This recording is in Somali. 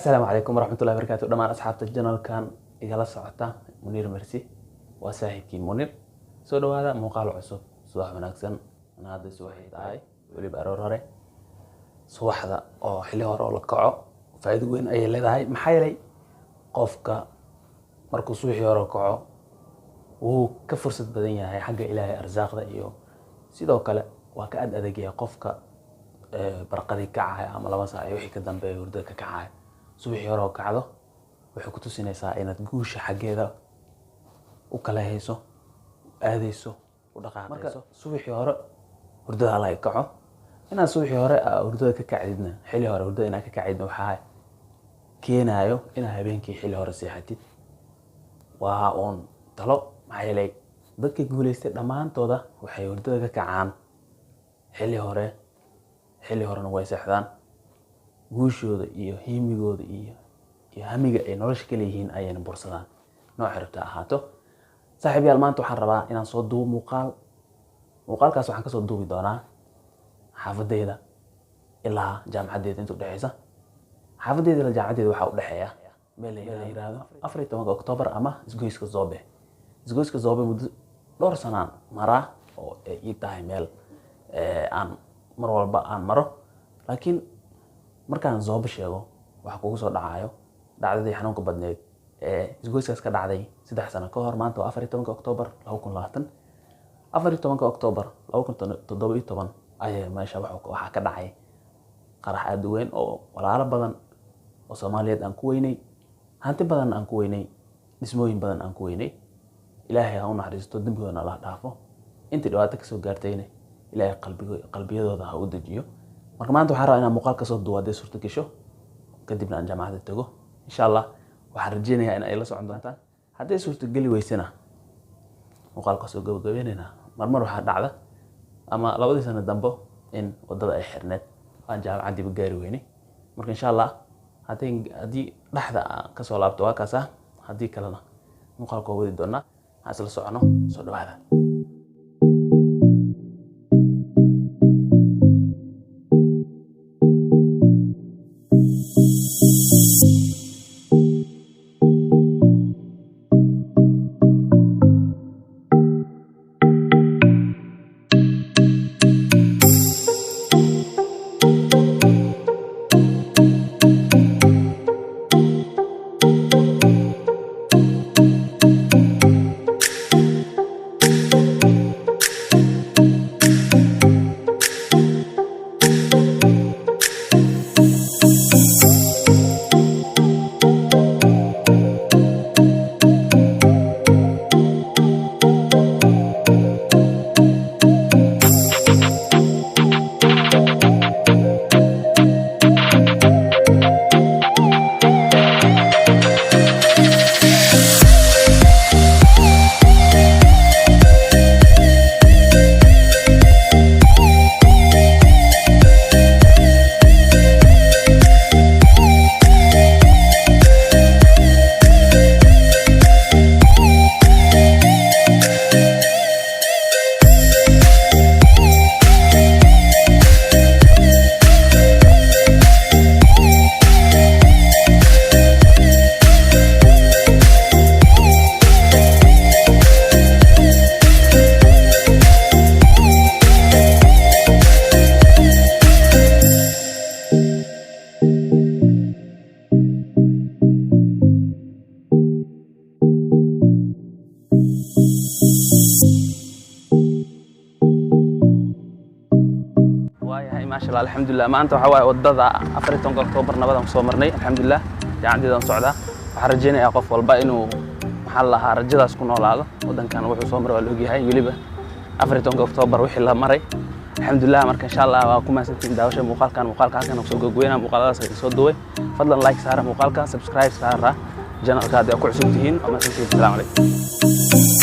السلام عليكم ورحمة الله وبركاته. دمان أصحاب الجنال كان إجلا سعطة منير مرسي وساهبكي منير سو هذا مقال عصب صباح مناكسن أنا هذا سوحي داي ولي بأرورة صباح ذا أو حلي هراء لقاعه فايد وين أي اللي داي محيلي قفك مركو صبحي هراء لقاعه وكفرصة بدنيا هاي حق إلهي أرزاق ذا إيو سيدو كلا وكأد أدقيا قفك برقدي كعها أما لما ساعي وحي كدن بي وردك كعها subaxii hore oo kacdo waxay ku tusinaysaa inaad guusha xageeda u kala hayso aadayso u dhaqaaqayso subaxii hore hurdada la kaco inaad subaxii hore hurdada ka kacdidna xilli hore hurdada inaad ka kacdidna waxa keenayo inaad habeenkii xilli hore seexatid waa on talo maxay yeelay dadka guuleystay dhamaantooda waxay hurdada ka kacaan xilli horena way seexdaan guushooda iyo himigooda iyo hamiga ay nolosha kale yihiin ayayna bursadaan nooc xirta ahaato saaxiibayaal maanta waxaan rabaa inaan soo duubo muuqaalkaas waxaan ka soo duubi doonaa xaafadeeda ilaa jaamacadeeda inta u dhaxaysa xaafadeeda ilaa jaamacadeeda waxa u dhaxeeya meel la yiraahdo 14 Oktoobar ama isgoyska Zobe muddo dhowr sanaan maraa oo ay tahay meel aan mar walba aan maro laakiin markaan Zobe sheego waxa kugu soo dhacayo dhacdadii xanuunka badneed isgoyskaas ka dhacday 3 sano ka hor maanta 14 Oktoobar 2020 14 Oktoobar 2017 ayay meesha waxa ka dhacay qarax aad u weyn oo walaalo badan oo Soomaaliyeed aan ku weynay hanti badan aan ku weynay dhismooyin badan aan ku weynay Ilaahay ha u naxariisto dambigoodana la dhaafo intii dhawaato ka soo gaartayna Ilaahay qalbiyadooda ha u dejiyo marka maanta waxaan rabaa inaan muuqaal ka soo duwado suurta gasho kadibna aan jaamacada tago insha Allah waxaan rajeynayaa in ay la socon doontaan haddii suurta gali weysana muuqaalka soo gabagabeynayna marmar waxa dhacda ama labadii sano dambe in wadada ay xirneed aan jaamacadii gaari weynay marka insha Allah haddii dhaxda ka soo laabto waa kaasa haddii kalena muuqaalka wadi doonaa aan isla socono soo dhawaada الحمد لله ما أنت وحواي وضدا 14 أكتوبر نبض مصورني الحمد لله يعني ذا صعدة وحرجينا يا قف والباقي إنه محلها رجدا سكون ولا هذا ودن كان وحو صومر والوجي هاي يلبه 14 أكتوبر وحي الله مري الحمد لله مرك إن شاء الله وأكون ما سنتين داوش مقال كان وسوق جوينا مقالات صوت دوي فضلا لايك سارة مقال كان سبسكرايب سارة جنال كاد أكون عسوتين وما سنتين السلام عليكم